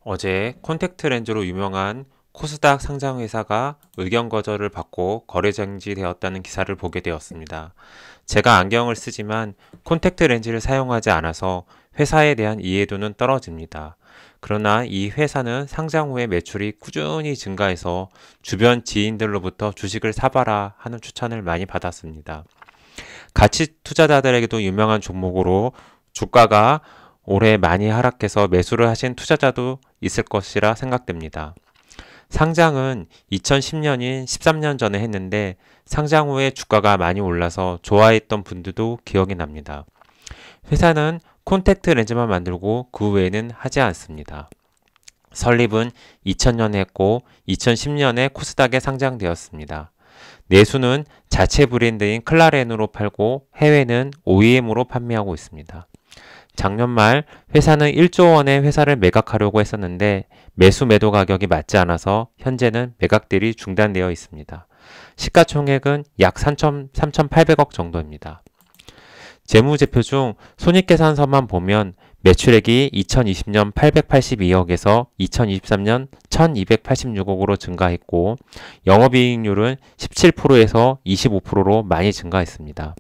어제 콘택트 렌즈로 유명한 코스닥 상장회사가 의견 거절을 받고 거래 정지되었다는 기사를 보게 되었습니다. 제가 안경을 쓰지만 콘택트 렌즈를 사용하지 않아서 회사에 대한 이해도는 떨어집니다. 그러나 이 회사는 상장 후에 매출이 꾸준히 증가해서 주변 지인들로부터 주식을 사봐라 하는 추천을 많이 받았습니다. 가치 투자자들에게도 유명한 종목으로 주가가 올해 많이 하락해서 매수를 하신 투자자도 있을 것이라 생각됩니다. 상장은 2010년인 13년 전에 했는데 상장 후에 주가가 많이 올라서 좋아했던 분들도 기억이 납니다. 회사는 콘택트 렌즈만 만들고 그 외에는 하지 않습니다. 설립은 2000년에 했고 2010년에 코스닥에 상장되었습니다. 내수는 자체 브랜드인 클라렌으로 팔고 해외는 OEM으로 판매하고 있습니다. 작년 말 회사는 1조 원의 회사를 매각하려고 했었는데 매수 매도 가격이 맞지 않아서 현재는 매각들이 중단되어 있습니다. 시가총액은 약 3,800억 정도입니다. 재무제표 중 손익계산서만 보면 매출액이 2020년 882억에서 2023년 1286억으로 증가했고 영업이익률은 17%에서 25%로 많이 증가했습니다.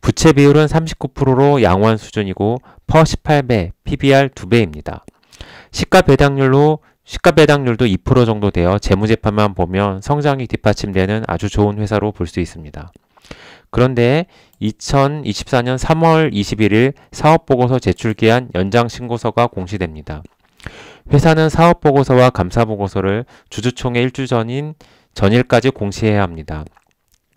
부채 비율은 39%로 양호한 수준이고 퍼 18배, PBR 2배입니다. 시가 배당률도 2% 정도 되어 재무제표만 보면 성장이 뒷받침되는 아주 좋은 회사로 볼 수 있습니다. 그런데 2024년 3월 21일 사업보고서 제출기한 연장 신고서가 공시됩니다. 회사는 사업보고서와 감사보고서를 주주총회 일주 전인 전일까지 공시해야 합니다.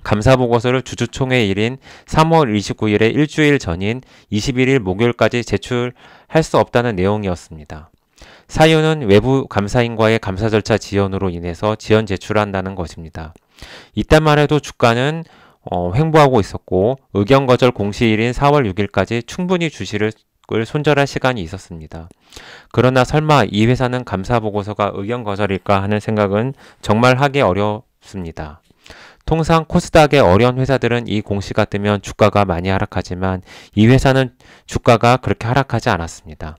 감사보고서를 주주총회일인 3월 29일에 일주일 전인 21일 목요일까지 제출할 수 없다는 내용이었습니다. 사유는 외부 감사인과의 감사 절차 지연으로 인해서 지연 제출한다는 것입니다. 이때만 해도 주가는 횡보하고 있었고 의견 거절 공시일인 4월 6일까지 충분히 주식을 손절할 시간이 있었습니다. 그러나 설마 이 회사는 감사보고서가 의견 거절일까 하는 생각은 정말 하기 어렵습니다. 통상 코스닥의 어려운 회사들은 이 공시가 뜨면 주가가 많이 하락하지만 이 회사는 주가가 그렇게 하락하지 않았습니다.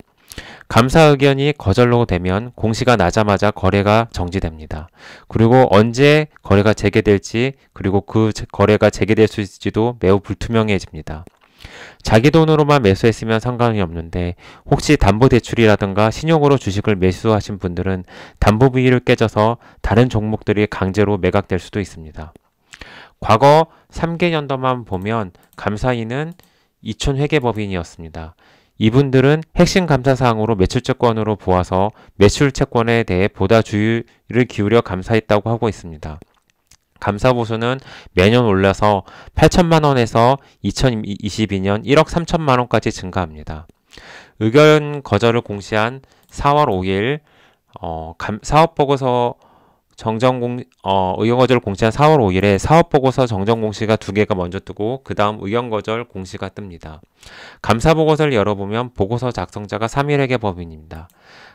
감사 의견이 거절로 되면 공시가 나자마자 거래가 정지됩니다. 그리고 언제 거래가 재개될지 그리고 그 거래가 재개될 수 있을지도 매우 불투명해집니다. 자기 돈으로만 매수했으면 상관이 없는데 혹시 담보대출이라든가 신용으로 주식을 매수하신 분들은 담보 비율을 깨져서 다른 종목들이 강제로 매각될 수도 있습니다. 과거 3개년도만 보면 감사인은 이촌회계법인이었습니다. 이분들은 핵심 감사사항으로 매출채권으로 보아서 매출채권에 대해 보다 주의를 기울여 감사했다고 하고 있습니다. 감사보수는 매년 올라서 8천만 원에서 2022년 1억 3천만 원까지 증가합니다. 의견 거절을 공시한 4월 5일 사업보고서 의견 거절 공시한 4월 5일에 사업보고서 정정 공시가 2개가 먼저 뜨고 그 다음 의견 거절 공시가 뜹니다. 감사보고서를 열어보면 보고서 작성자가 3일회계법인입니다.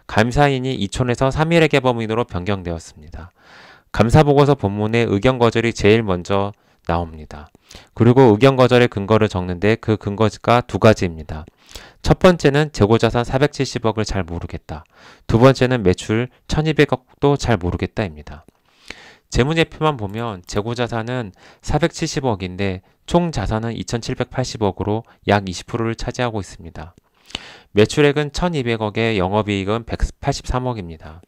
감사인이 이촌에서 3일회계법인으로 변경되었습니다. 감사보고서 본문에 의견 거절이 제일 먼저 나옵니다. 그리고 의견 거절의 근거를 적는데 그 근거가 2가지입니다. 첫 번째는 재고자산 470억을 잘 모르겠다. 두 번째는 매출 1200억도 잘 모르겠다입니다. 재무제표만 보면 재고자산은 470억인데 총 자산은 2780억으로 약 20%를 차지하고 있습니다. 매출액은 1200억에 영업이익은 183억입니다.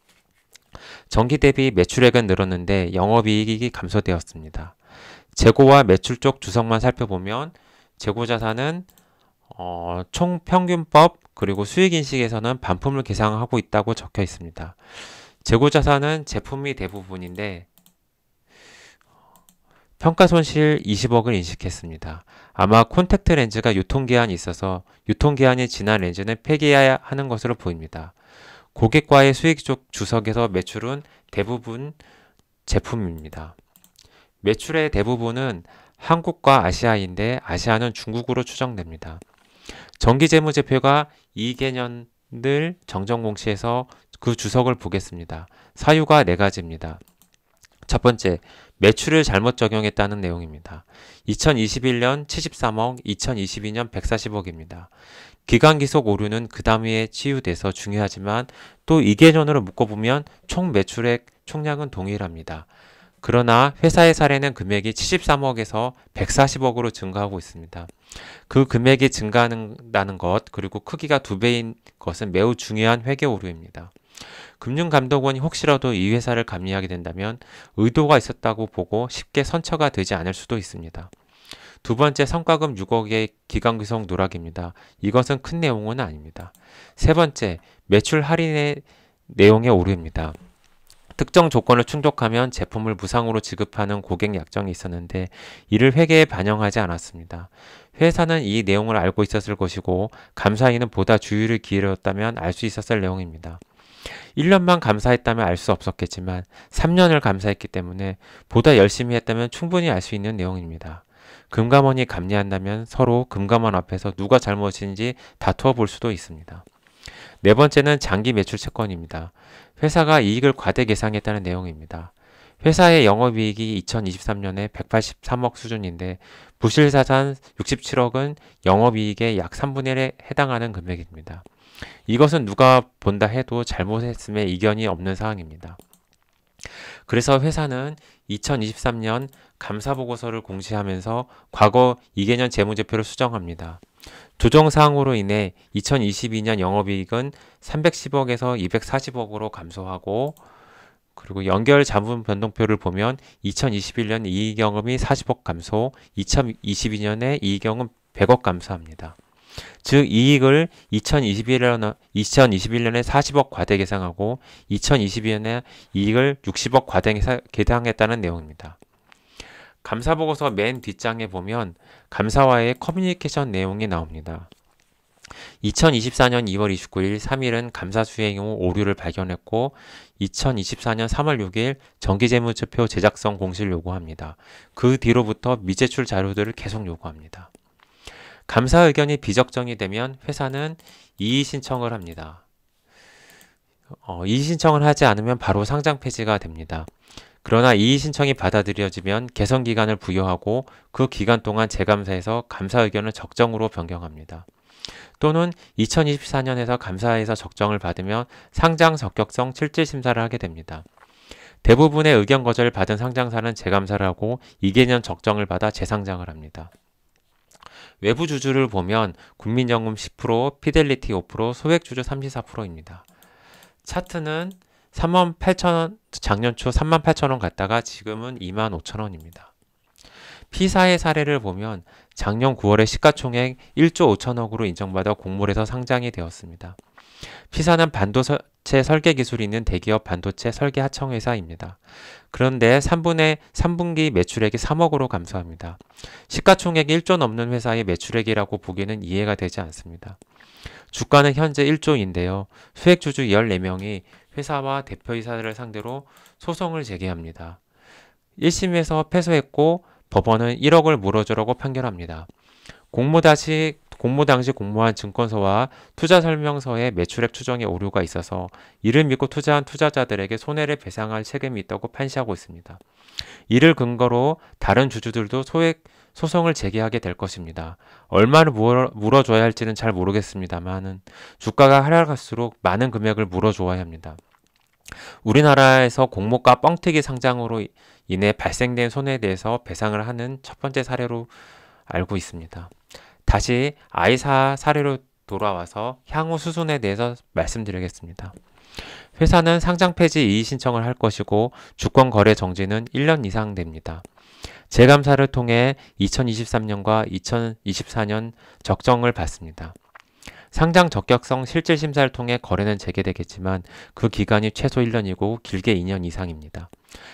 전기 대비 매출액은 늘었는데 영업이익이 감소되었습니다. 재고와 매출 쪽 주석만 살펴보면 재고자산은 총평균법 그리고 수익인식에서는 반품을 계상하고 있다고 적혀 있습니다. 재고자산은 제품이 대부분인데 평가손실 20억을 인식했습니다. 아마 콘택트 렌즈가 유통기한이 있어서 유통기한이 지난 렌즈는 폐기해야 하는 것으로 보입니다. 고객과의 수익 쪽 주석에서 매출은 대부분 제품입니다. 매출의 대부분은 한국과 아시아인데 아시아는 중국으로 추정됩니다. 정기재무제표가 2개년들 정정공시에서 그 주석을 보겠습니다. 사유가 4가지입니다. 첫 번째, 매출을 잘못 적용했다는 내용입니다. 2021년 73억, 2022년 140억입니다. 기간기속 오류는 그 다음에 치유돼서 중요하지만 또 이 개념으로 묶어보면 총 매출액 총량은 동일합니다. 그러나 회사의 사례는 금액이 73억에서 140억으로 증가하고 있습니다. 그 금액이 증가한다는 것, 그리고 크기가 2배인 것은 매우 중요한 회계 오류입니다. 금융감독원이 혹시라도 이 회사를 감리하게 된다면 의도가 있었다고 보고 쉽게 선처가 되지 않을 수도 있습니다. 두 번째, 성과금 6억의 기간구성 누락입니다. 이것은 큰 내용은 아닙니다. 세 번째, 매출 할인의 내용의 오류입니다. 특정 조건을 충족하면 제품을 무상으로 지급하는 고객 약정이 있었는데 이를 회계에 반영하지 않았습니다. 회사는 이 내용을 알고 있었을 것이고 감사인은 보다 주의를 기울였다면 알 수 있었을 내용입니다. 1년만 감사했다면 알 수 없었겠지만 3년을 감사했기 때문에 보다 열심히 했다면 충분히 알 수 있는 내용입니다. 금감원이 감리한다면 서로 금감원 앞에서 누가 잘못인지 다투어 볼 수도 있습니다. 네 번째는 장기 매출 채권입니다. 회사가 이익을 과대 계상했다는 내용입니다. 회사의 영업이익이 2023년에 183억 수준인데 부실자산 67억은 영업이익의 약 3분의 1에 해당하는 금액입니다. 이것은 누가 본다 해도 잘못했음에 이견이 없는 사항입니다. 그래서 회사는 2023년 감사보고서를 공시하면서 과거 2개년 재무제표를 수정합니다. 조정사항으로 인해 2022년 영업이익은 310억에서 240억으로 감소하고, 그리고 연결 자본 변동표를 보면 2021년 이익영업이 40억 감소, 2022년에 이익영업 100억 감소합니다. 즉 이익을 2021년에 40억 과대 계상하고 2022년에 이익을 60억 과대 계상했다는 내용입니다. 감사보고서 맨 뒷장에 보면 감사와의 커뮤니케이션 내용이 나옵니다. 2024년 2월 29일 3일은 감사 수행 후 오류를 발견했고 2024년 3월 6일 정기재무제표 제작성 공시를 요구합니다. 그 뒤로부터 미제출 자료들을 계속 요구합니다. 감사 의견이 비적정이 되면 회사는 이의 신청을 합니다. 이의 신청을 하지 않으면 바로 상장 폐지가 됩니다. 그러나 이의 신청이 받아들여지면 개선 기간을 부여하고 그 기간 동안 재감사에서 감사 의견을 적정으로 변경합니다. 또는 2024년에서 감사에서 적정을 받으면 상장 적격성 실질 심사를 하게 됩니다. 대부분의 의견 거절을 받은 상장사는 재감사를 하고 2개년 적정을 받아 재상장을 합니다. 외부 주주를 보면 국민연금 10%, 피델리티 5%, 소액주주 34%입니다. 차트는 38,000원, 작년 초 38,000원 갔다가 지금은 25,000원입니다. P사의 사례를 보면 작년 9월에 시가총액 1조 5천억으로 인정받아 공모해서 상장이 되었습니다. P사는 반도체 설계 기술이 있는 대기업 반도체 설계 하청회사입니다. 그런데 3분기 매출액이 3억으로 감소합니다. 시가총액 1조 넘는 회사의 매출액이라고 보기에는 이해가 되지 않습니다. 주가는 현재 1조인데요. 수액주주 14명이 회사와 대표이사를 상대로 소송을 제기합니다. 1심에서 패소했고 법원은 1억을 물어주라고 판결합니다. 공모 당시 공모한 증권서와 투자설명서에 매출액 추정에 오류가 있어서 이를 믿고 투자한 투자자들에게 손해를 배상할 책임이 있다고 판시하고 있습니다. 이를 근거로 다른 주주들도 소송을 제기하게 될 것입니다. 얼마를 물어줘야 할지는 잘 모르겠습니다만 주가가 하락할수록 많은 금액을 물어줘야 합니다. 우리나라에서 공모가 뻥튀기 상장으로 인해 발생된 손해에 대해서 배상을 하는 첫 번째 사례로 알고 있습니다. 다시 I사 사례로 돌아와서 향후 수순에 대해서 말씀드리겠습니다. 회사는 상장 폐지 이의 신청을 할 것이고 주권 거래 정지는 1년 이상 됩니다. 재감사를 통해 2023년과 2024년 적정을 받습니다. 상장 적격성 실질 심사를 통해 거래는 재개되겠지만 그 기간이 최소 1년이고 길게 2년 이상입니다.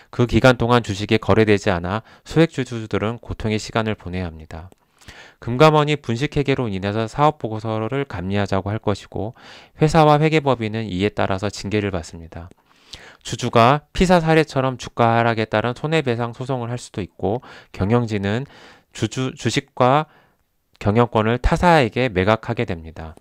그 기간 동안 주식이 거래되지 않아 소액주주들은 고통의 시간을 보내야 합니다. 금감원이 분식회계로 인해서 사업보고서를 감리하자고 할 것이고 회사와 회계법인은 이에 따라서 징계를 받습니다. 주주가 P사 사례처럼 주가 하락에 따른 손해배상 소송을 할 수도 있고 경영진은 주식과 경영권을 타사에게 매각하게 됩니다.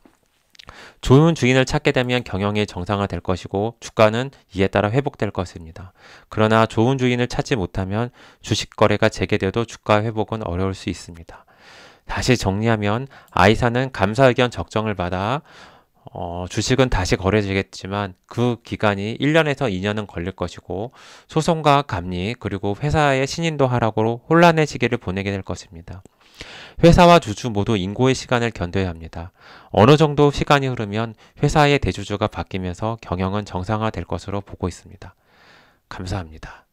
좋은 주인을 찾게 되면 경영이 정상화될 것이고 주가는 이에 따라 회복될 것입니다. 그러나 좋은 주인을 찾지 못하면 주식 거래가 재개돼도 주가 회복은 어려울 수 있습니다. 다시 정리하면 I사는 감사 의견 적정을 받아 주식은 다시 거래되겠지만 그 기간이 1년에서 2년은 걸릴 것이고 소송과 감리 그리고 회사의 신인도 하락으로 혼란의 시기를 보내게 될 것입니다. 회사와 주주 모두 인고의 시간을 견뎌야 합니다. 어느 정도 시간이 흐르면 회사의 대주주가 바뀌면서 경영은 정상화될 것으로 보고 있습니다. 감사합니다.